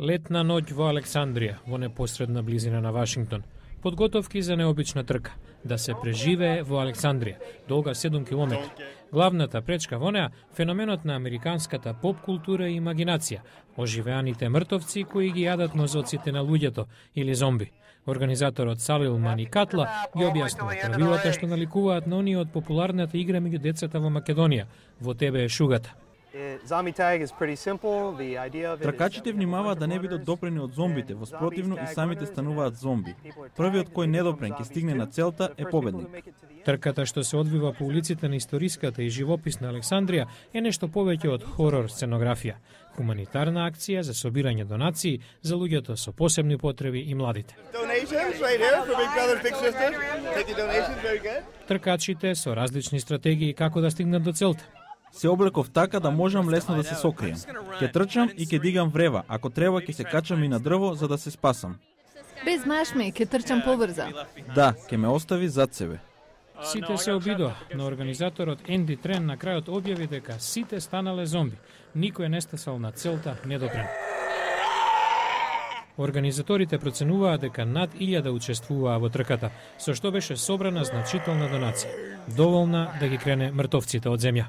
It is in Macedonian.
Летна ноќ во Александрија, во непосредна близина на Вашингтон. Подготовки за необична трка, да се преживее во Александрија, долга 7 километри. Главната пречка во неа, феноменот на американската поп-култура и имагинација, оживеаните мртовци кои ги јадат мозоците на луѓето или зомби. Организаторот Салил Маникатла ги објаснува правилата што наликуваат на оние од популарната игра меѓу децата во Македонија, Во тебе е шугата. Тркачите внимаваат да не бидат допрени од зомбите, во спротивно и самите стануваат зомби. Првиот кој недопрен ќе стигне на целта е победник. Трката што се одвива по улиците на историската и живописна Александрија е нешто повеќе од хорор сценографија. Хуманитарна акција за собирање донации за луѓето со посебни потреби и младите. Тркачите со различни стратегии како да стигнат до целта. Се облеков така да можам лесно да се сокрием. Ќе трчам и ќе дигам врева, ако треба ќе се качам и на дрво за да се спасам. Без машми, ќе трчам побрзо. Да, ќе ме остави зад себе. Сите се обидоа, но организаторот Енди Трен на крајот објави дека сите станале зомби. Никој не стасал на целта недопрен. Организаторите проценуваат дека над 1000 учествуваа во трката, со што беше собрана значителна донација, доволна да ги крене мртовците од земја.